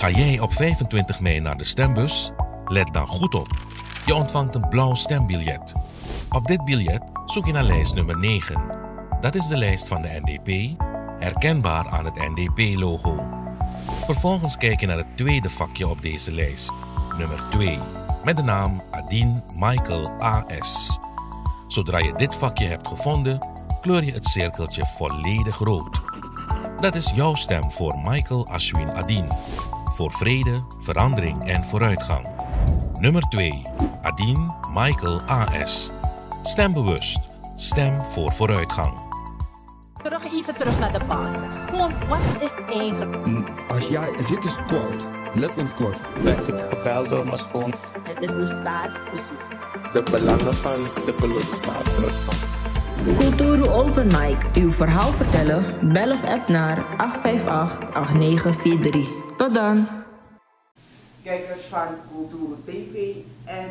Ga jij op 25 mei naar de stembus? Let dan goed op. Je ontvangt een blauw stembiljet. Op dit biljet zoek je naar lijst nummer 9. Dat is de lijst van de NDP, herkenbaar aan het NDP-logo. Vervolgens kijk je naar het tweede vakje op deze lijst, nummer 2, met de naam Adien Michael A.S. Zodra je dit vakje hebt gevonden, kleur je het cirkeltje volledig rood. Dat is jouw stem voor Michael Ashwin Adien. Voor vrede, verandering en vooruitgang. Nummer 2. Adien Michael A.S. Stem bewust. Stem voor vooruitgang. Even terug naar de basis. Gewoon, wat is eigenlijk? Als jij, dit is kort, letterlijk kort. Werd ik gebeld door mijn schoon. Het is een staatsbezoek. De belangen van de kolonisator. Cultuur Open Mic. Uw verhaal vertellen? Bel of app naar 858-8943. Tot dan. Kijkers van Cultuur TV en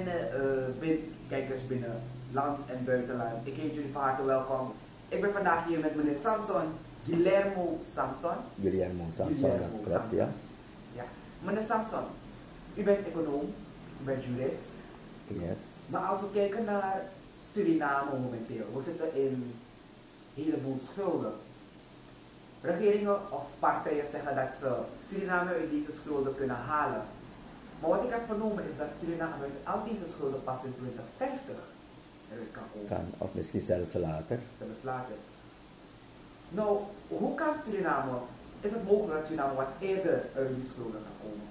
kijkers binnen land en buitenland. Ik heet jullie van harte welkom. Ik ben vandaag hier met meneer Samson, Guillermo Samson. Guillermo Samson, dat klopt, ja. Ja. Meneer Samson, u bent econoom, u bent jurist. Yes. Maar als we kijken naar Suriname momenteel, we zitten in een heleboel schulden. Regeringen of partijen zeggen dat ze Suriname uit deze schulden kunnen halen. Maar wat ik heb vernomen is dat Suriname uit al deze schulden pas in 2050 eruit kan komen. Kan, of misschien zelfs later. Zelfs later. Nou, hoe kan Suriname, is het mogelijk dat Suriname wat eerder uit die schulden kan komen?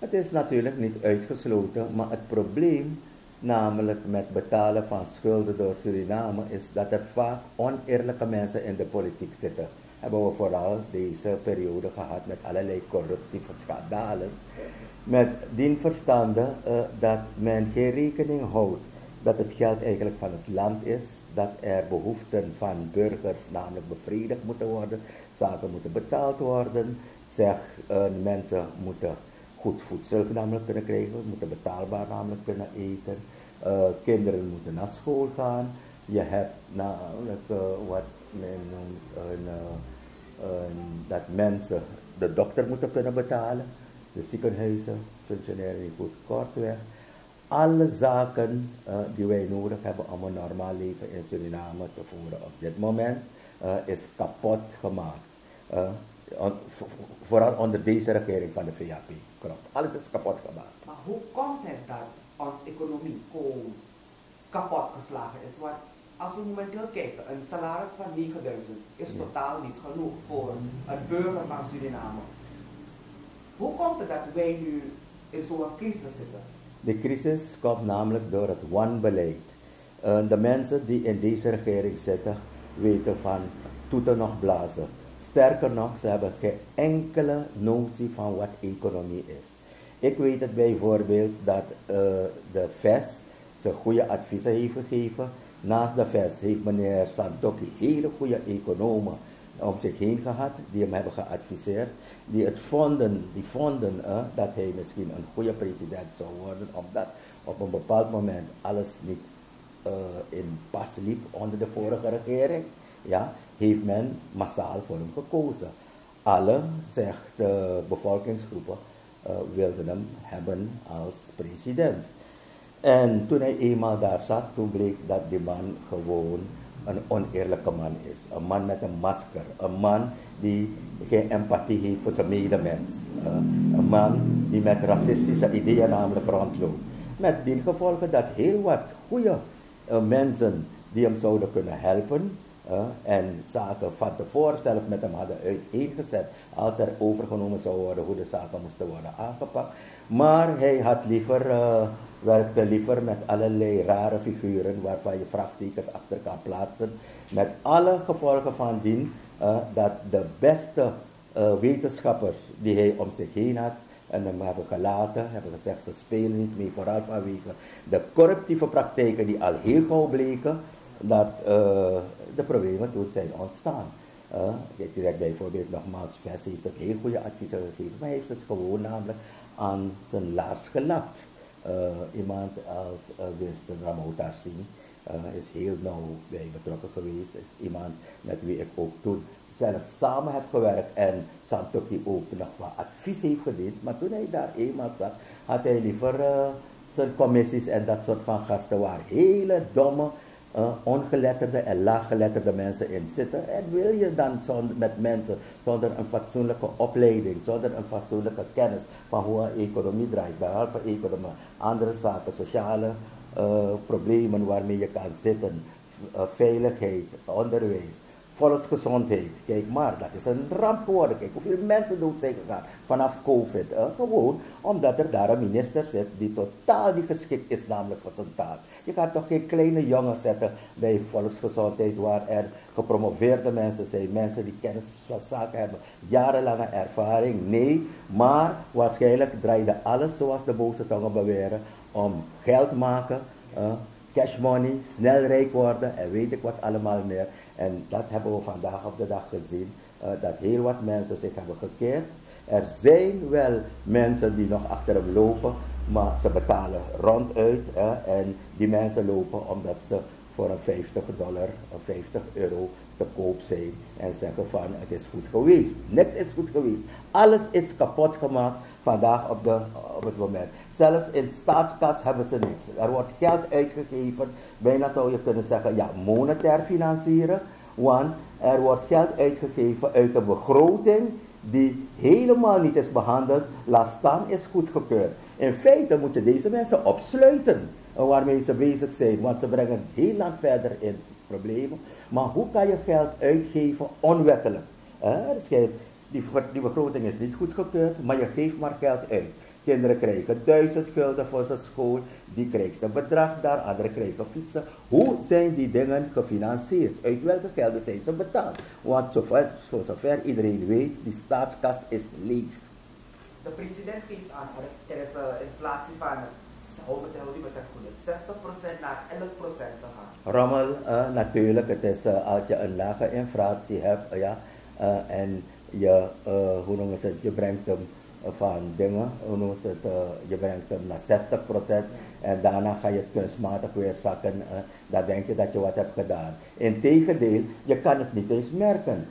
Het is natuurlijk niet uitgesloten, maar het probleem namelijk met betalen van schulden door Suriname is dat er vaak oneerlijke mensen in de politiek zitten. Hebben we vooral deze periode gehad met allerlei corruptieve schandalen. Met dien verstande dat men geen rekening houdt dat het geld eigenlijk van het land is, dat er behoeften van burgers namelijk bevredigd moeten worden, zaken moeten betaald worden, mensen moeten goed voedsel namelijk kunnen krijgen, moeten betaalbaar namelijk kunnen eten, kinderen moeten naar school gaan, je hebt namelijk wat men noemt dat mensen de dokter moeten kunnen betalen, de ziekenhuizen functioneren niet goed, kortweg. Alle zaken die wij nodig hebben om een normaal leven in Suriname te voeren op dit moment is kapot gemaakt. Vooral onder deze regering van de VAP. Klopt. Alles is kapot gemaakt. Maar hoe komt het dat onze economie gewoon kapot geslagen is? Want als we momenteel kijken, een salaris van 9000 is totaal niet genoeg voor een burger van Suriname. Hoe komt het dat wij nu in zo'n crisis zitten? De crisis komt namelijk door het wanbeleid. De mensen die in deze regering zitten weten van toeten nog blazen. Sterker nog, ze hebben geen enkele notie van wat economie is. Ik weet het bijvoorbeeld dat de VES ze goede adviezen heeft gegeven. Naast de VES heeft meneer Santokki hele goede economen om zich heen gehad, die hem hebben geadviseerd, die vonden dat hij misschien een goede president zou worden, omdat op een bepaald moment alles niet in pas liep onder de vorige regering, ja, heeft men massaal voor hem gekozen. Alle, zegt de bevolkingsgroepen, wilden hem hebben als president. En toen hij eenmaal daar zat, toen bleek dat die man gewoon een oneerlijke man is. Een man met een masker. Een man die geen empathie heeft voor zijn medemens. Een man die met racistische ideeën namelijk rondloopt. Met die gevolgen dat heel wat goede mensen die hem zouden kunnen helpen en zaken van tevoren zelf met hem hadden uiteengezet als er overgenomen zou worden hoe de zaken moesten worden aangepakt. Maar hij had werkte liever met allerlei rare figuren waarvan je vraagtekens achter kan plaatsen. Met alle gevolgen van dien dat de beste wetenschappers die hij om zich heen had en hem hebben gelaten, hebben gezegd ze spelen niet mee, vooral vanwege de corruptieve praktijken die al heel gauw bleken dat de problemen toen zijn ontstaan. Ik zeg bijvoorbeeld nogmaals, VES heeft het heel goede adviezen gegeven, maar hij heeft het gewoon namelijk aan zijn laars gelapt. Iemand als Winston Ramotharsin is heel nauw bij betrokken geweest. Is iemand met wie ik ook toen zelf samen heb gewerkt en Santokhi ook nog wat advies heeft gediend. Maar toen hij daar eenmaal zat, had hij liever zijn commissies en dat soort van gasten waar hele domme, ongeletterde en laaggeletterde mensen in zitten. En wil je dan met mensen zonder een fatsoenlijke opleiding, zonder een fatsoenlijke kennis van hoe een economie draait, behalve economie, andere zaken, sociale problemen waarmee je kan zitten, veiligheid, onderwijs, volksgezondheid. Kijk maar, dat is een ramp geworden. Kijk hoeveel mensen dood zijn gegaan vanaf COVID. Gewoon omdat er daar een minister zit die totaal niet geschikt is, namelijk voor zijn taak. Je gaat toch geen kleine jongen zetten bij volksgezondheid waar er gepromoveerde mensen zijn, mensen die kennis van zaken hebben, jarenlange ervaring. Nee, maar waarschijnlijk draaide alles zoals de boze tongen beweren om geld maken, cash money, snel rijk worden en weet ik wat allemaal meer. En dat hebben we vandaag op de dag gezien, dat heel wat mensen zich hebben gekeerd. Er zijn wel mensen die nog achter hem lopen, maar ze betalen ronduit. En die mensen lopen omdat ze voor een $50 of €50 te koop zijn. En zeggen van het is goed geweest. Niks is goed geweest. Alles is kapot gemaakt vandaag op het moment. Zelfs in de staatskas hebben ze niks. Er wordt geld uitgegeven, bijna zou je kunnen zeggen, ja, monetair financieren. Want er wordt geld uitgegeven uit een begroting die helemaal niet is behandeld, laat staan is goedgekeurd. In feite moeten deze mensen opsluiten waarmee ze bezig zijn, want ze brengen heel lang verder in problemen. Maar hoe kan je geld uitgeven onwettelijk? Die begroting is niet goedgekeurd, maar je geeft maar geld uit. Kinderen krijgen 1000 gulden voor zijn school, die krijgt een bedrag daar, anderen krijgen fietsen. Hoe zijn die dingen gefinancierd? Uit welke gelden zijn ze betaald? Want voor zover iedereen weet, die staatskas is leeg. De president geeft aan, er is een inflatie van, hoe met het goede, 60% naar 11% te gaan. Rommel, natuurlijk, het is als je een lage inflatie hebt, en je, je brengt hem van dingen, je brengt hem naar 60% en daarna ga je het kunstmatig weer zakken, dan denk je dat je wat hebt gedaan. Integendeel, je kan het niet eens merken.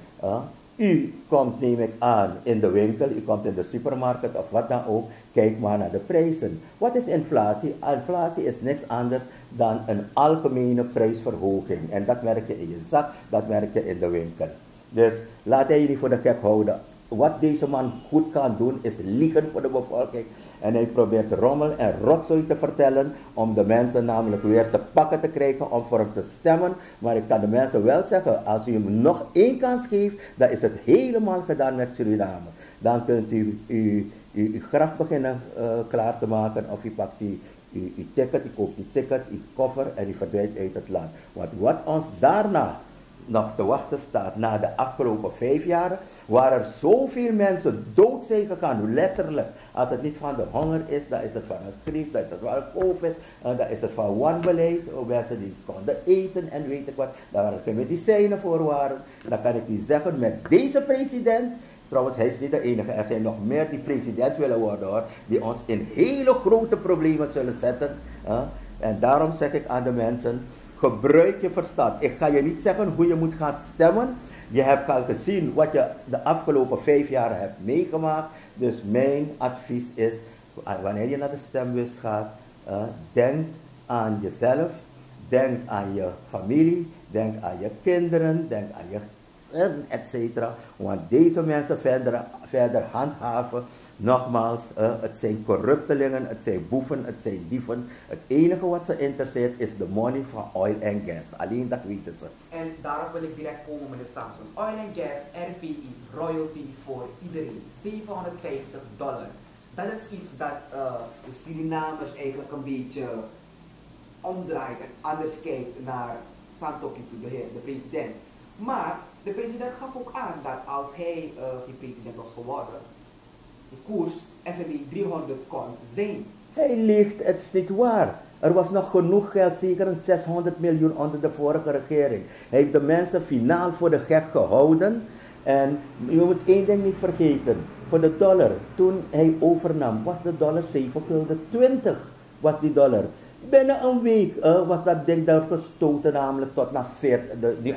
U komt, neem ik aan, in de winkel, u komt in de supermarkt of wat dan ook, kijk maar naar de prijzen. Wat is inflatie? Inflatie is niks anders dan een algemene prijsverhoging. En dat merk je in je zak, dat merk je in de winkel. Dus laat hij jullie voor de gek houden. Wat deze man goed kan doen is liegen voor de bevolking. En hij probeert rommel en rotzooi te vertellen om de mensen namelijk weer te pakken te krijgen om voor hem te stemmen. Maar ik kan de mensen wel zeggen, als u hem nog één kans geeft, dan is het helemaal gedaan met Suriname. Dan kunt u uw graf beginnen klaar te maken of u pakt uw ticket, u koopt uw ticket, uw koffer en u verdwijnt uit het land. Want wat ons daarna nog te wachten staat na de afgelopen 5 jaar, waar er zoveel mensen dood zijn gegaan, letterlijk. Als het niet van de honger is, dan is het van het grief, dan is het van COVID, dan is het van wanbeleid, mensen die konden eten en weet ik wat, daar waren geen medicijnen voor waren. Dan kan ik u zeggen, met deze president, trouwens hij is niet de enige, er zijn nog meer die president willen worden hoor, die ons in hele grote problemen zullen zetten. En daarom zeg ik aan de mensen, gebruik je verstand. Ik ga je niet zeggen hoe je moet gaan stemmen. Je hebt al gezien wat je de afgelopen 5 jaar hebt meegemaakt. Dus mijn advies is, wanneer je naar de stembus gaat, denk aan jezelf, denk aan je familie, denk aan je kinderen, denk aan je gezin, etc. Want deze mensen verder handhaven. Nogmaals, het zijn corruptelingen, het zijn boeven, het zijn dieven. Het enige wat ze interesseert is de money van oil en gas. Alleen dat weten ze. En daarop wil ik direct komen, meneer Samson. Oil en gas, RPI, royalty voor iedereen. $750. Dat is iets dat de Surinamers eigenlijk een beetje omdraait en anders kijkt naar Santokhi, de president. Maar de president gaf ook aan dat als hij geen president was geworden, de koers SME 300 kon zijn. Hij liegt, het is niet waar. Er was nog genoeg geld, zeker een 600 miljoen onder de vorige regering. Hij heeft de mensen finaal voor de gek gehouden. En je moet één ding niet vergeten. Voor de dollar, toen hij overnam, was de dollar 7,20 was die dollar. Binnen een week was dat ding daar gestoten, namelijk tot naar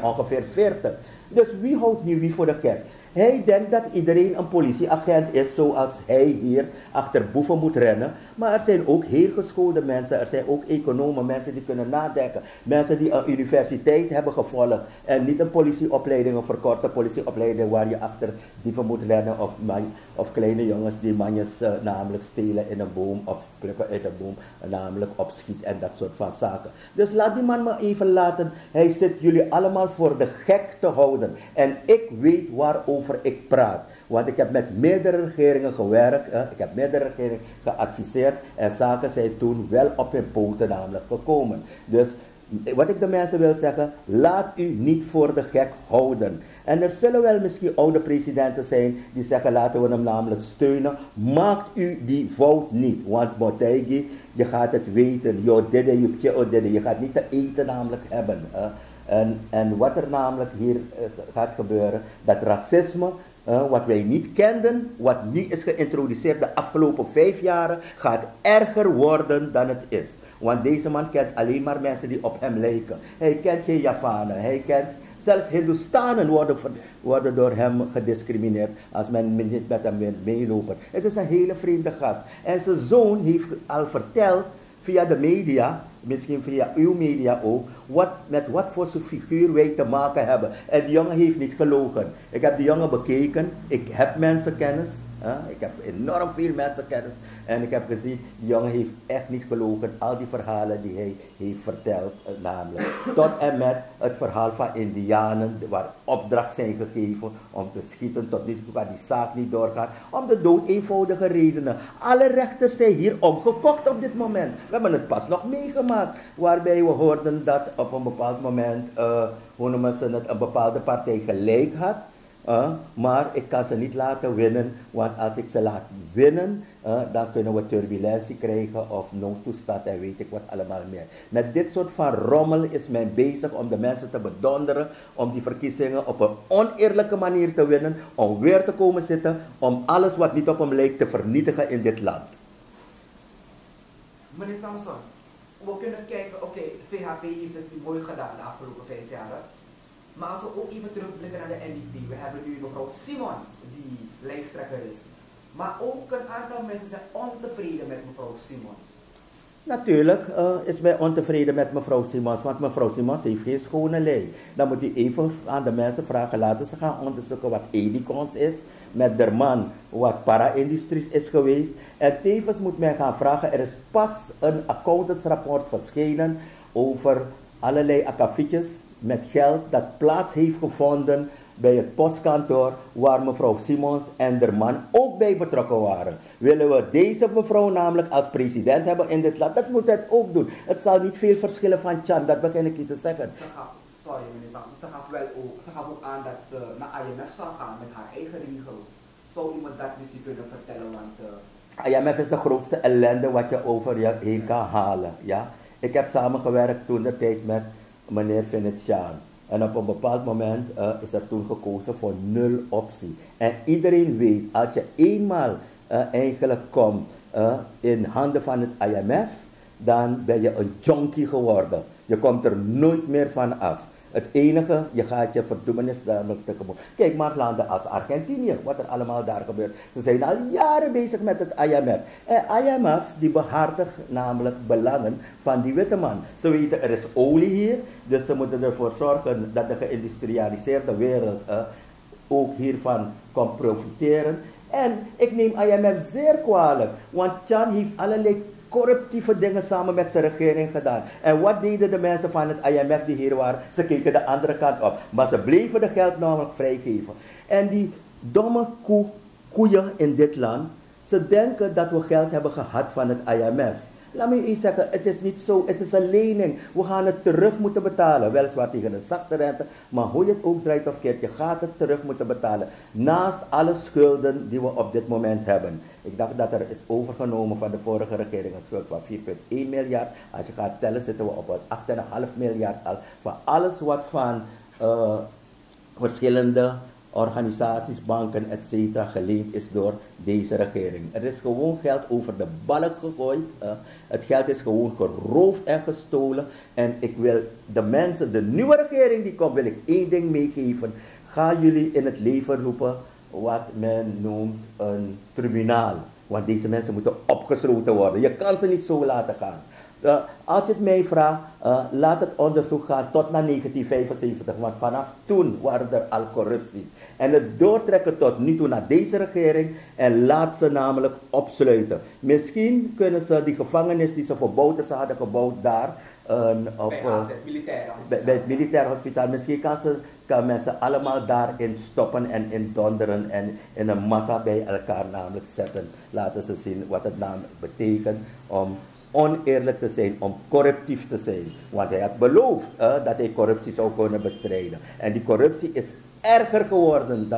ongeveer 40. Dus wie houdt nu wie voor de gek? Hij denkt dat iedereen een politieagent is zoals hij hier achter boeven moet rennen. Maar er zijn ook heel geschoolde mensen, er zijn ook economen, mensen die kunnen nadenken. Mensen die een universiteit hebben gevolgd en niet een politieopleiding, een verkorte politieopleiding waar je achter dieven moet rennen of kleine jongens die manjes namelijk stelen in een boom of plukken uit een boom namelijk opschiet en dat soort van zaken. Dus laat die man maar even laten. Hij zit jullie allemaal voor de gek te houden. En ik weet waarover ik praat. Want ik heb met meerdere regeringen gewerkt, ik heb meerdere regeringen geadviseerd en zaken zijn toen wel op hun poten namelijk gekomen. Dus wat ik de mensen wil zeggen, laat u niet voor de gek houden. En er zullen wel misschien oude presidenten zijn die zeggen laten we hem namelijk steunen. Maakt u die fout niet, want Motegi, je gaat het weten, je gaat niet te eten namelijk hebben. En wat er namelijk hier gaat gebeuren, dat racisme, wat wij niet kenden, wat nu is geïntroduceerd de afgelopen 5 jaren, gaat erger worden dan het is. Want deze man kent alleen maar mensen die op hem lijken. Hij kent geen Javanen, hij kent zelfs Hindustanen worden door hem gediscrimineerd als men niet met hem wil meelopen. Het is een hele vreemde gast. En zijn zoon heeft al verteld via de media, misschien via uw media ook, met wat voor soort figuur wij te maken hebben. En die jongen heeft niet gelogen. Ik heb die jongen bekeken, ik heb mensenkennis, ik heb enorm veel mensenkennis. En ik heb gezien, die jongen heeft echt niet gelogen. Al die verhalen die hij heeft verteld, namelijk. Tot en met het verhaal van Indianen, waar opdracht zijn gegeven om te schieten, tot nu toe waar die zaak niet doorgaat. Om de dood eenvoudige redenen. Alle rechters zijn hier omgekocht op dit moment. We hebben het pas nog meegemaakt. Waarbij we hoorden dat op een bepaald moment, hoe noemen ze het, een bepaalde partij gelijk had. Maar ik kan ze niet laten winnen, want als ik ze laat winnen, dan kunnen we turbulentie krijgen of noodtoestand en weet ik wat allemaal meer. Met dit soort van rommel is men bezig om de mensen te bedonderen, om die verkiezingen op een oneerlijke manier te winnen, om weer te komen zitten, om alles wat niet op hem lijkt te vernietigen in dit land. Meneer Samson, we kunnen kijken, oké, VHP heeft het mooi gedaan de afgelopen 5 jaar. Maar als we ook even terugblikken naar de NDP, we hebben nu mevrouw Simons, die lijsttrekker is. Maar ook een aantal mensen zijn ontevreden met mevrouw Simons. Natuurlijk is men ontevreden met mevrouw Simons, want mevrouw Simons heeft geen schone lei. Dan moet u even aan de mensen vragen, laten ze gaan onderzoeken wat Edicons is, met de man wat para-industries is geweest. En tevens moet men gaan vragen, er is pas een accountantsrapport verschenen over allerlei akkefietjes met geld dat plaats heeft gevonden bij het postkantoor waar mevrouw Simons en de man ook bij betrokken waren. Willen we deze mevrouw namelijk als president hebben in dit land, dat moet het ook doen. Het zal niet veel verschillen van Chan, dat begin ik niet te zeggen. Sorry meneer Sam, ze gaf ook aan dat ze naar IMF zou gaan met haar eigen regels. Zou iemand dat misschien kunnen vertellen? Want IMF is de grootste ellende wat je over je heen kan halen. Ja? Ik heb samengewerkt toen de tijd met meneer Venetiaan. En op een bepaald moment is er toen gekozen voor 0 optie. En iedereen weet, als je eenmaal eigenlijk komt in handen van het IMF, dan ben je een junkie geworden. Je komt er nooit meer van af. Het enige, je gaat je verdoemenis namelijk tegemoet. Kijk maar landen als Argentinië, wat er allemaal daar gebeurt. Ze zijn al jaren bezig met het IMF. En IMF die behartigt namelijk belangen van die witte man. Ze weten er is olie hier, dus ze moeten ervoor zorgen dat de geïndustrialiseerde wereld ook hiervan kan profiteren. En ik neem IMF zeer kwalijk, want Chan heeft allerlei corruptieve dingen samen met zijn regering gedaan. En wat deden de mensen van het IMF die hier waren? Ze keken de andere kant op. Maar ze bleven de geld namelijk vrijgeven. En die domme koeien in dit land, ze denken dat we geld hebben gehad van het IMF. Laat me eens zeggen, het is niet zo, het is een lening. We gaan het terug moeten betalen. Weliswaar tegen een zachte rente, maar hoe je het ook draait of keert, je gaat het terug moeten betalen. Naast alle schulden die we op dit moment hebben. Ik dacht dat er is overgenomen van de vorige regering een schuld van 4,1 miljard. Als je gaat tellen zitten we op 8,5 miljard al. Van alles wat van verschillende organisaties, banken, etc. geleend is door deze regering. Er is gewoon geld over de balk gegooid. Het geld is gewoon geroofd en gestolen. En ik wil de mensen, de nieuwe regering die komt, wil ik één ding meegeven. gaan jullie in het leven roepen wat men noemt een tribunaal. Want deze mensen moeten opgesloten worden. Je kan ze niet zo laten gaan. Als je het mij vraagt, laat het onderzoek gaan tot naar 1975. Want vanaf toen waren er al corrupties. En het doortrekken tot nu toe naar deze regering en laat ze namelijk opsluiten. Misschien kunnen ze die gevangenis die ze voor Bouters hadden gebouwd daar... bij het militair hospitaal. Misschien kan mensen allemaal daarin stoppen en in donderen en in een massa bij elkaar namelijk zetten. Laten ze zien wat het namelijk betekent om oneerlijk te zijn, om corruptief te zijn. Want hij had beloofd dat hij corruptie zou kunnen bestrijden. En die corruptie is erger geworden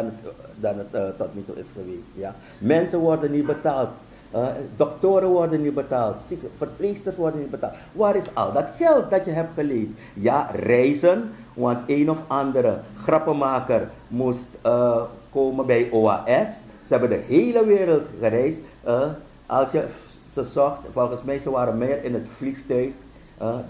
dan het tot nu toe is geweest. Ja? Mensen worden niet betaald. Doktoren worden niet betaald, verpleegsters worden niet betaald. Waar is al dat geld dat je hebt geleend? Ja, reizen, want een of andere grappenmaker moest komen bij OAS. Ze hebben de hele wereld gereisd. Als je ze zocht, volgens mij ze waren meer in het vliegtuig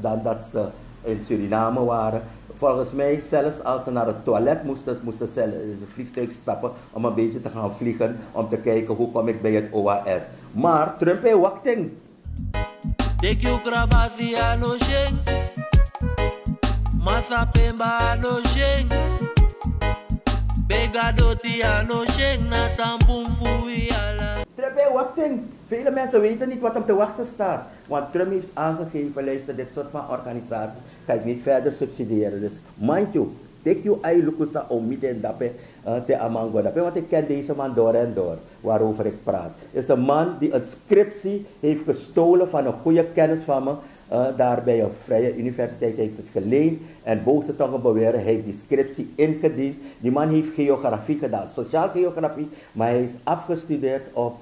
dan dat ze in Suriname waren. Volgens mij, zelfs als ze naar het toilet moesten ze in het vliegtuig stappen om een beetje te gaan vliegen, om te kijken hoe kom ik bij het OAS. Maar Trump heeft wachting. Trump heeft wachting. Vele mensen weten niet wat hem te wachten staat. Want Trump heeft aangegeven, luister, dit soort van organisaties ga ik niet verder subsidiëren. Dus mind you, take you ai lukusa omite en dape te amango dape. Want ik ken deze man door en door, waarover ik praat. Het is een man die een scriptie heeft gestolen van een goede kennis van me. Daar bij een vrije universiteit heeft het geleend. En boze tongen beweren, hij heeft die scriptie ingediend. Die man heeft geografie gedaan, sociaal geografie, maar hij is afgestudeerd op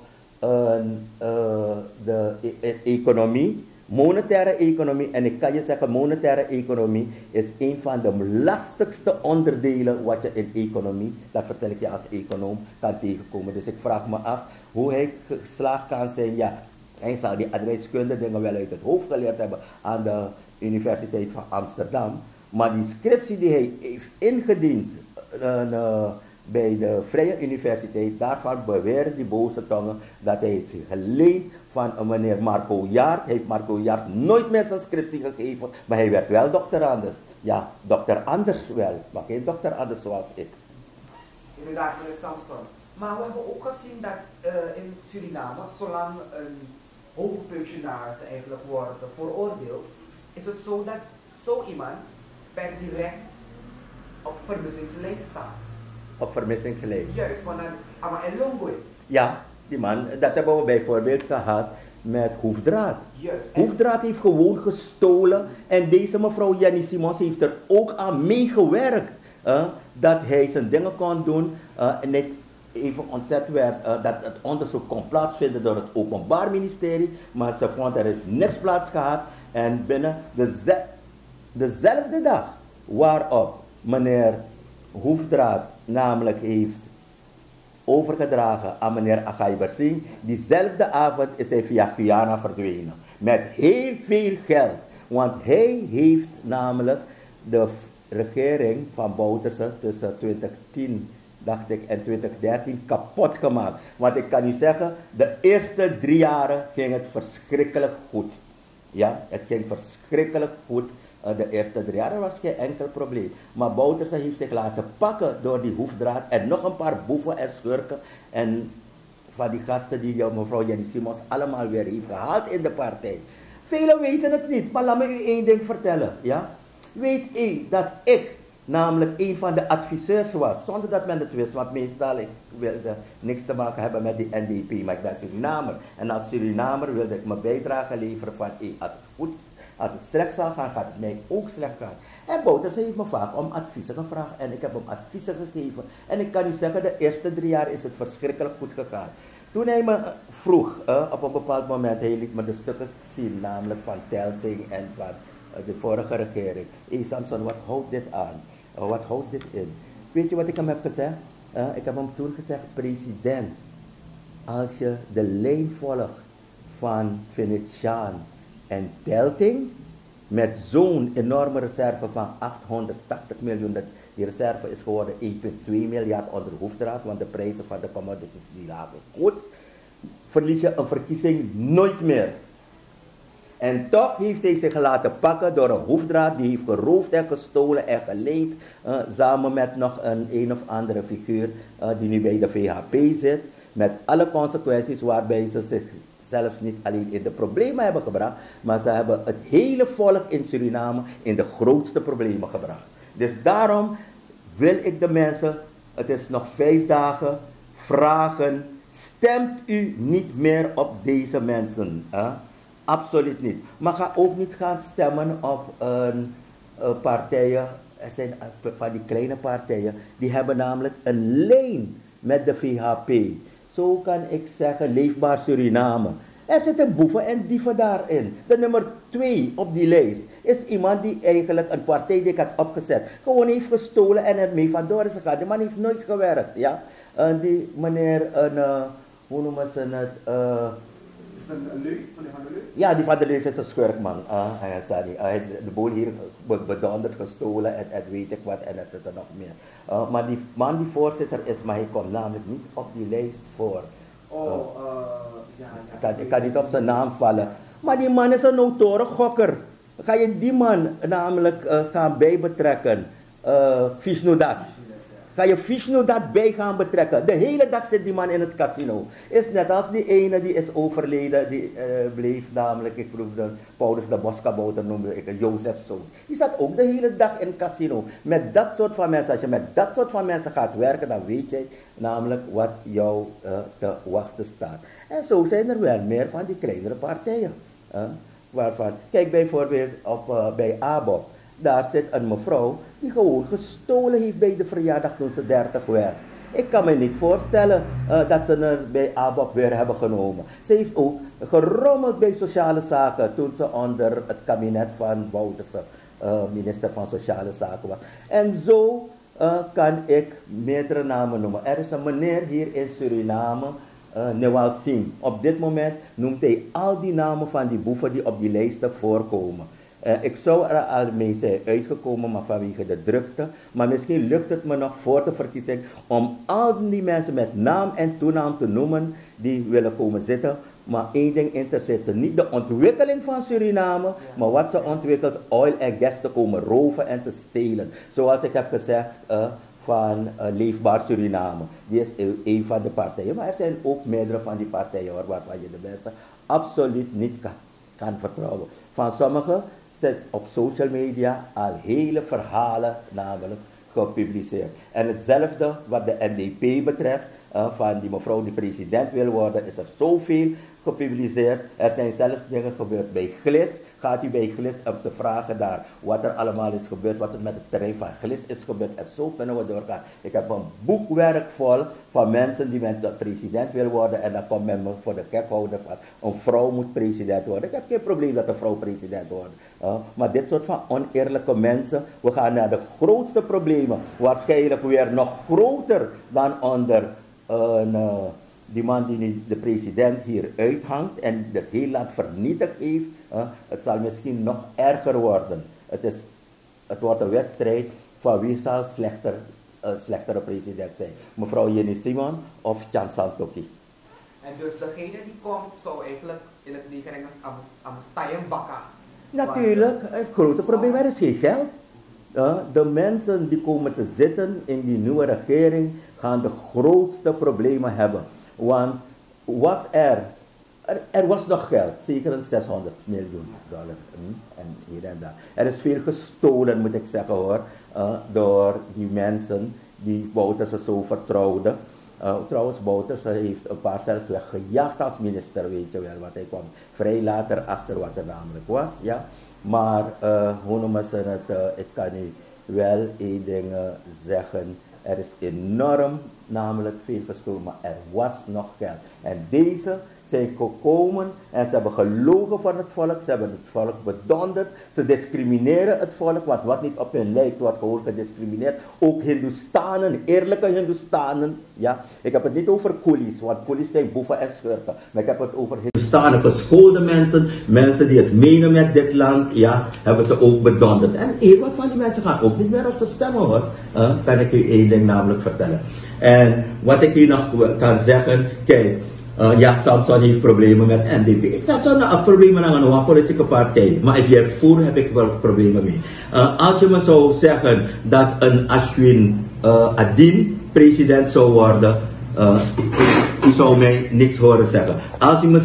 de economie, monetaire economie. En ik kan je zeggen, monetaire economie is een van de lastigste onderdelen wat je in economie, dat vertel ik je als econoom, kan tegenkomen. Dus ik vraag me af hoe hij geslaagd kan zijn. Ja, hij zal die adreskunde dingen wel uit het hoofd geleerd hebben aan de Universiteit van Amsterdam. Maar die scriptie die hij heeft ingediend bij de Vrije Universiteit, daarvan beweren die boze tongen dat hij het geleend van een meneer Marco Jaart. Hij heeft Marco Jaart nooit meer zijn scriptie gegeven, maar hij werd wel doctorandus. Ja, dokter Anders wel, maar geen dokter Anders zoals ik. Inderdaad, meneer Samson. Maar we hebben ook gezien dat in Suriname, zolang een hoge functionaris eigenlijk wordt veroordeeld, is het zo dat zo iemand per direct op vermissingslijst staat. Op vermissingslijst? Juist, van een Ama Elongwe. Ja, die man, dat hebben we bijvoorbeeld gehad met Hoefdraad. Juist. Hoefdraad heeft gewoon gestolen en deze mevrouw Jenny Simons heeft er ook aan meegewerkt dat hij zijn dingen kon doen en net even ontzet werd dat het onderzoek kon plaatsvinden door het Openbaar Ministerie, maar ze vond er heeft niks plaats gehad en binnen dezelfde dag waarop meneer Hoefdraad namelijk heeft overgedragen aan meneer Agai Bersing, diezelfde avond is hij via Guyana verdwenen. Met heel veel geld. Want hij heeft namelijk de regering van Bouterse tussen 2010, dacht ik, en 2013 kapot gemaakt. Want ik kan u zeggen, de eerste 3 jaren ging het verschrikkelijk goed. Ja, het ging verschrikkelijk goed. De eerste 3 jaar was geen enkel probleem. Maar Bouterse heeft zich laten pakken door die Hoefdraad en nog een paar boeven en schurken. En van die gasten die mevrouw Jenny Simons allemaal weer heeft gehaald in de partij. Velen weten het niet, maar laat me u één ding vertellen. Ja? Weet u dat ik namelijk een van de adviseurs was, zonder dat men het wist, want meestal ik wilde niks te maken hebben met die NDP, maar ik ben Surinamer. En als Surinamer wilde ik mijn bijdrage leveren van als het slecht zal gaan, gaat het mij ook slecht gaan. En Bouterse heeft me vaak om adviezen gevraagd en ik heb hem adviezen gegeven. En ik kan u zeggen, de eerste 3 jaar is het verschrikkelijk goed gegaan. Toen hij me vroeg, op een bepaald moment, hij liet me de stukken zien, namelijk van Telting en van de vorige regering. Hé Samson, wat houdt dit aan? Wat houdt dit in? Weet je wat ik hem heb gezegd? Ik heb hem toen gezegd, president, als je de lijn volgt van Venetiaan en Telting, met zo'n enorme reserve van 880 miljoen, dat Die reserve is geworden 1,2 miljard onder de hoofdraad, want de prijzen van de commodities die lagen goed. Verlies je een verkiezing nooit meer. En toch heeft hij zich laten pakken door een hoofdraad die heeft geroofd en gestolen en geleend. Samen met nog een of andere figuur die nu bij de VHP zit. Met alle consequenties waarbij ze zich zelfs niet alleen in de problemen hebben gebracht. Maar ze hebben het hele volk in Suriname in de grootste problemen gebracht. Dus daarom wil ik de mensen, het is nog 5 dagen, vragen. Stemt u niet meer op deze mensen. Absoluut niet. Maar ga ook niet gaan stemmen op partijen. Er zijn van die kleine partijen. Die hebben namelijk een lijn met de VHP. Zo kan ik zeggen, Leefbaar Suriname. Er zitten boeven en dieven daarin. De nummer 2 op die lijst is iemand die eigenlijk een partij die ik had opgezet. Gewoon heeft gestolen en ermee vandoor is gegaan. Die man heeft nooit gewerkt. Ja? Die meneer, hoe noemen ze het? Ja, die van de Leuf is een schurkman. Hij heeft de boel hier bedonderd, gestolen en weet ik wat en er zit er nog meer. Maar die man die voorzitter is, maar hij komt namelijk niet op die lijst voor. Ik kan niet op zijn naam vallen. Maar die man is een notoire gokker. Ga je die man namelijk gaan bijbetrekken? Vishnudat. Ga je Vishnudat bij gaan betrekken? De hele dag zit die man in het casino. Is net als die ene die is overleden, die bleef namelijk, ik proefde Paulus de Boskabouter noemde ik, Jozef zoon. Die zat ook de hele dag in het casino. Met dat soort van mensen, als je met dat soort van mensen gaat werken, dan weet je namelijk wat jou te wachten staat. En zo zijn er wel meer van die kleinere partijen. Waarvan, kijk bijvoorbeeld bij ABOP. Daar zit een mevrouw die gewoon gestolen heeft bij de verjaardag toen ze 30 werd. Ik kan me niet voorstellen dat ze er bij ABOP weer hebben genomen. Ze heeft ook gerommeld bij sociale zaken toen ze onder het kabinet van Bouterse, minister van Sociale Zaken was. En zo kan ik meerdere namen noemen. Er is een meneer hier in Suriname, Newal Singh. Op dit moment noemt hij al die namen van die boeven die op die lijsten voorkomen. Ik zou er al mee zijn uitgekomen, maar vanwege de drukte. Maar misschien lukt het me nog voor de verkiezing om al die mensen met naam en toenaam te noemen die willen komen zitten. Maar één ding interesseert ze niet, de ontwikkeling van Suriname, maar wat ze ontwikkelt, oil en gas te komen roven en te stelen. Zoals ik heb gezegd van Leefbaar Suriname. Die is een van de partijen, maar er zijn ook meerdere van die partijen waarvan je de mensen absoluut niet kan vertrouwen. Van sommigen zit op social media al hele verhalen namelijk gepubliceerd. En hetzelfde wat de NDP betreft, van die mevrouw die president wil worden, is er zoveel gepubliceerd. Er zijn zelfs dingen gebeurd bij GLIS. Gaat u bij GLIS om te vragen daar wat er allemaal is gebeurd, wat er met het terrein van GLIS is gebeurd. En zo kunnen we doorgaan. Ik heb een boekwerk vol van mensen die met de president willen worden. En dan komt men me voor de gek houden van een vrouw moet president worden. Ik heb geen probleem dat een vrouw president wordt. Maar dit soort van oneerlijke mensen, we gaan naar de grootste problemen. Waarschijnlijk weer nog groter dan onder die man die nu de president hier uithangt en het hele land vernietigd heeft. Het zal misschien nog erger worden. Het wordt een wedstrijd van wie zal slechtere president zijn. Mevrouw Jenny Simon of Chan Santoki. En dus degene die komt zou eigenlijk in het leger aan stijgen bakken. Natuurlijk, het grote probleem er is geen geld. De mensen die komen te zitten in die nieuwe regering gaan de grootste problemen hebben. Want er was nog geld, zeker $600 miljoen. En hier en daar. Er is veel gestolen, moet ik zeggen hoor, door die mensen die Bouterse zo vertrouwden. Trouwens, Bouterse heeft een paar zelfs weggejaagd als minister, weet je wel, want hij kwam vrij later achter wat er namelijk was. Ja. Maar hoe noemen ze het, ik kan nu wel één ding zeggen. Er is enorm namelijk veel gestolen, maar er was nog geld. En deze zijn gekomen en ze hebben gelogen van het volk, ze hebben het volk bedonderd, ze discrimineren het volk, want wat niet op hun lijkt wordt gewoon gediscrimineerd. Ook Hindoestanen, eerlijke Hindoestanen, ja. Ik heb het niet over coolies, want coolies zijn boeven en schurken, maar ik heb het over Hindoestanen, geschoolde mensen, mensen die het menen met dit land, ja, hebben ze ook bedonderd. En heel wat van die mensen gaan ook niet meer op ze stemmen, hoor. Kan ik u één ding namelijk vertellen. En wat ik hier nog kan zeggen, kijk, ja, Samson heeft problemen met NDP. Ik heb dan problemen aan een politieke partij. Maar als jij voor heb ik wel problemen mee. Als je me zou zeggen dat een Ashwin Adin president zou worden, u zou mij niks horen zeggen. Als u me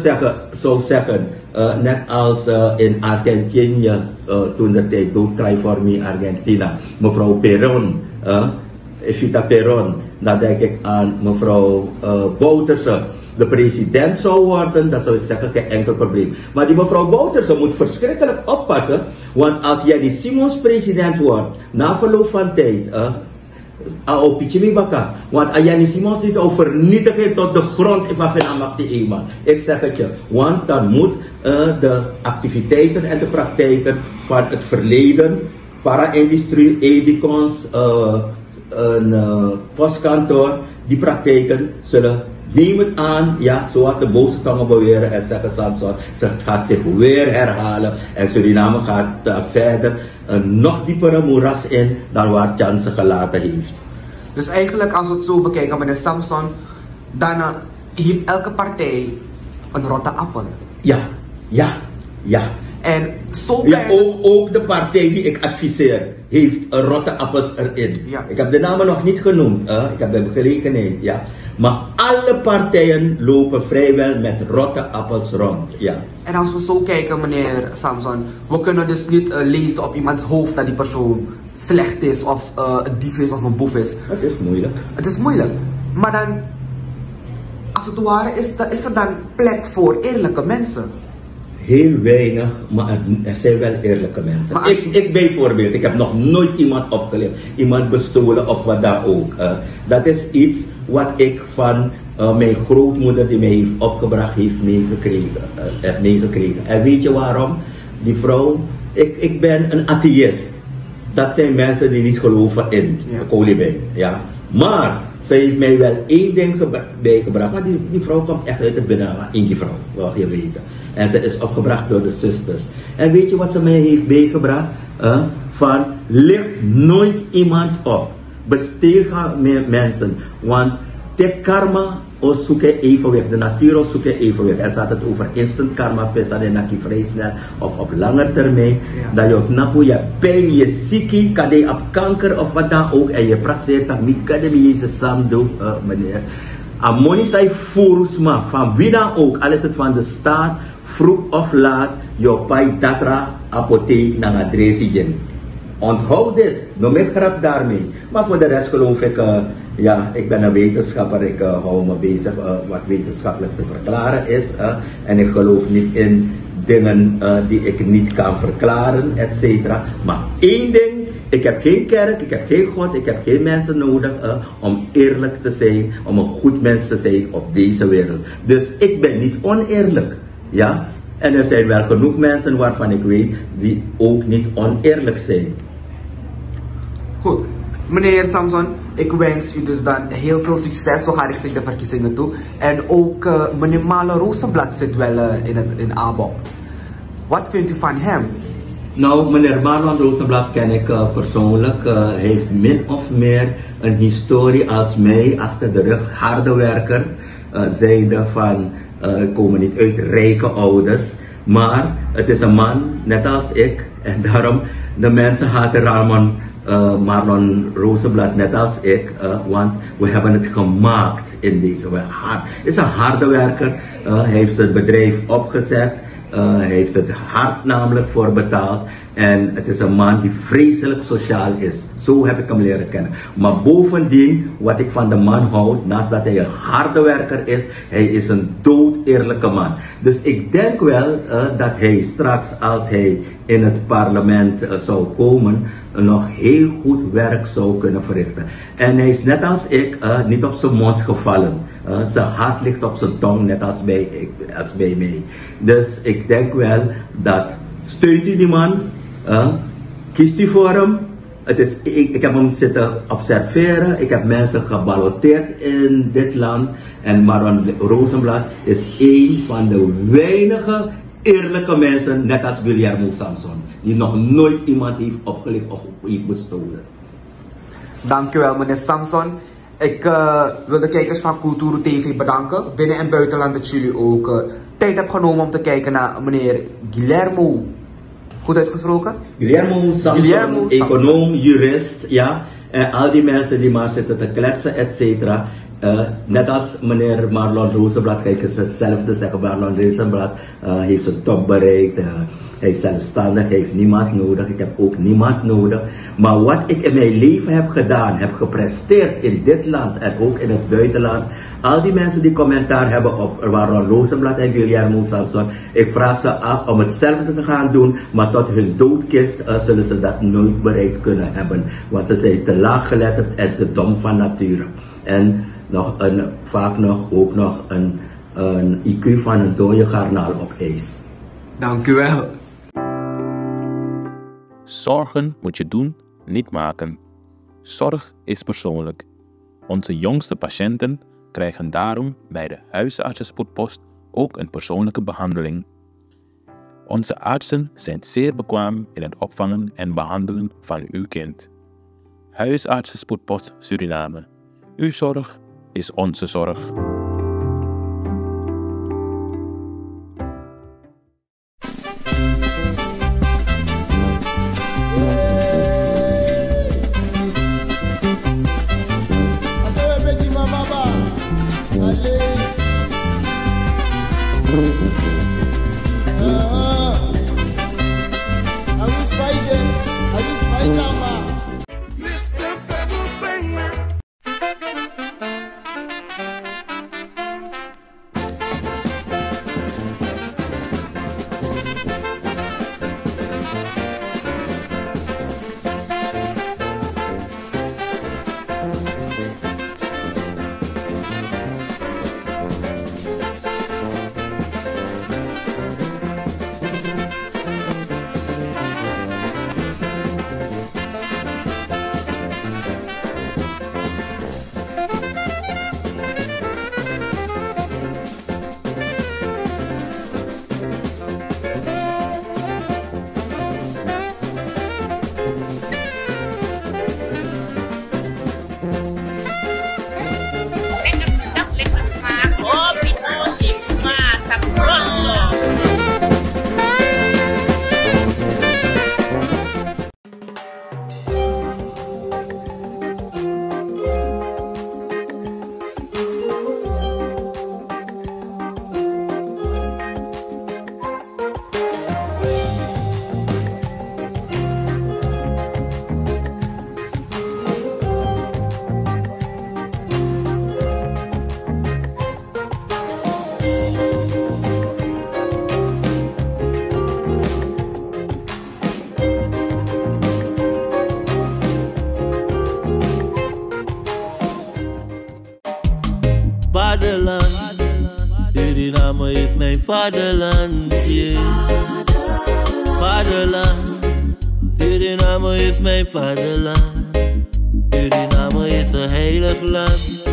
zou zeggen, net als in Argentinië, toen de tijd Don't Cry For Me Argentina, mevrouw Perón, Evita Perón, dan denk ik aan mevrouw Bouterse, de president zou worden, dan zou ik zeggen, geen enkel probleem. Maar die mevrouw Bouterse moet verschrikkelijk oppassen, want als Jenny Simons president wordt, na verloop van tijd, op Pichimibaka, want Jenny Simons die zou vernietigen tot de grond van Genamakti Ema. Ik zeg het je, want dan moet de activiteiten en de praktijken van het verleden, para-industrie, edicons, een postkantoor, die praktijken zullen, neem het aan, ja, zoals de boze tongen beweren en zeggen Samson, het gaat zich weer herhalen en Suriname gaat verder een nog diepere moeras in dan waar Chan ze gelaten heeft. Dus eigenlijk als we het zo bekijken, meneer Samson, dan heeft elke partij een rotte appel. Ja, ja, ja. En zo ja, ook de partij die ik adviseer heeft een rotte appels erin. Ja. Ik heb de namen nog niet genoemd, ik heb de gelegenheid, ja. Maar alle partijen lopen vrijwel met rotte appels rond, ja. En als we zo kijken, meneer Samson, we kunnen dus niet lezen op iemands hoofd dat die persoon slecht is, of een dief is of een boef is. Het is moeilijk. Het is moeilijk. Maar dan, als het ware, is er dan plek voor eerlijke mensen? Heel weinig, maar er zijn wel eerlijke mensen. Ik bijvoorbeeld, ik heb nog nooit iemand opgelicht, iemand bestolen of wat dan ook. Dat is iets wat ik van mijn grootmoeder die mij heeft opgebracht, heeft meegekregen. En weet je waarom? Die vrouw, ik ben een atheïst. Dat zijn mensen die niet geloven in kolibijn. Ja. Maar ze heeft mij wel één ding bijgebracht. Maar die vrouw komt echt uit het binnenland, in die vrouw, wil je weten. En ze is opgebracht door de zusters. En weet je wat ze mij heeft bijgebracht? Van, licht nooit iemand op. Besteel met mensen. Want de karma zoeken evenwicht. De natuur zoeken evenwicht. En ze had het over instant karma. Pesa de naki vrij snel. Of op lange termijn. Ja. Dat je op napo, je pijn, je ziekte, kan je op kanker of wat dan ook. En je praktiseert dat. Ik kan je Jezus samen doen, meneer. Amoni zei furusma. Van wie dan ook. Al is het van de staat. Vroeg of laat, je pai datra apotheek naar adresigen. Onthoud dit, noem ik grap daarmee. Maar voor de rest geloof ik, ja, ik ben een wetenschapper, ik hou me bezig wat wetenschappelijk te verklaren is. En ik geloof niet in dingen die ik niet kan verklaren, etc. Maar één ding, ik heb geen kerk, ik heb geen God, ik heb geen mensen nodig om eerlijk te zijn, om een goed mens te zijn op deze wereld. Dus ik ben niet oneerlijk. Ja, en er zijn wel genoeg mensen waarvan ik weet die ook niet oneerlijk zijn. Goed, meneer Samson, ik wens u dus dan heel veel succes. We gaan richting de verkiezingen toe. En ook meneer Male Rozenblad zit wel in ABOP. Wat vindt u van hem? Nou, meneer Marlon Rozenblad ken ik persoonlijk. Hij heeft min of meer een historie als mij achter de rug. Harde werker, zeiden van... komen niet uit rijke ouders, maar het is een man, net als ik, en daarom de mensen haten Marlon Rozenblad net als ik, want we hebben het gemaakt in deze wereld. Hij is een harde werker, hij heeft zijn bedrijf opgezet, hij heeft het hard namelijk voor betaald en het is een man die vreselijk sociaal is. Zo heb ik hem leren kennen. Maar bovendien, wat ik van de man houd, naast dat hij een harde werker is, hij is een eerlijke man. Dus ik denk wel dat hij straks, als hij in het parlement zou komen, nog heel goed werk zou kunnen verrichten. En hij is net als ik niet op zijn mond gevallen. Zijn hart ligt op zijn tong, net als bij mij. Dus ik denk wel dat, steunt u die man, kiest u voor hem. Ik heb hem zitten observeren, ik heb mensen geballoteerd in dit land. En Maron Rosenblatt is een van de weinige eerlijke mensen, net als Guillermo Samson, die nog nooit iemand heeft opgelicht of heeft bestolen. Dankjewel meneer Samson. Ik wil de kijkers van Kulturu TV bedanken, binnen en buitenland, dat jullie ook tijd hebben genomen om te kijken naar meneer Guillermo. Goed uitgesproken? Guillermo Samson, econoom, jurist, ja. En al die mensen die maar zitten te kletsen, et cetera. Net als meneer Marlon Rosenblatt, kijk eens hetzelfde zeggen. Marlon Rosenblatt heeft zijn top bereikt. Hij is zelfstandig, hij heeft niemand nodig. Ik heb ook niemand nodig. Maar wat ik in mijn leven heb gedaan, heb gepresteerd in dit land en ook in het buitenland. Al die mensen die commentaar hebben op Marlon Rosenblatt en Guillermo Samson, ik vraag ze af om hetzelfde te gaan doen, maar tot hun doodkist zullen ze dat nooit bereikt kunnen hebben. Want ze zijn te laag geletterd en te dom van nature. En vaak ook nog een IQ van een dode garnaal op ijs. Dank u wel. Zorgen moet je doen, niet maken. Zorg is persoonlijk. Onze jongste patiënten krijgen daarom bij de huisartsenspoedpost ook een persoonlijke behandeling. Onze artsen zijn zeer bekwaam in het opvangen en behandelen van uw kind. Huisartsenspoedpost Suriname. Uw zorg is onze zorg. Vaderland, Suriname is mijn vaderland, yeah. Vaderland, Suriname is mijn vaderland. Suriname is een heilig land,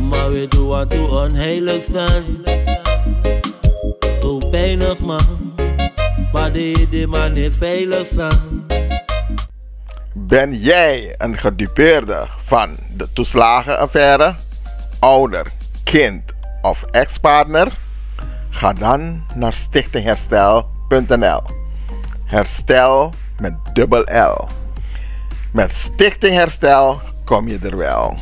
maar we doen wat we onheilig staan. Zo pijnig man, maar die man niet veilig staan. Ben jij een gedupeerde van de toeslagenaffaire? Ouder, kind of ex-partner? Ga dan naar stichtingherstel.nl. Herstel met dubbel L. Met Stichting Herstel kom je er wel.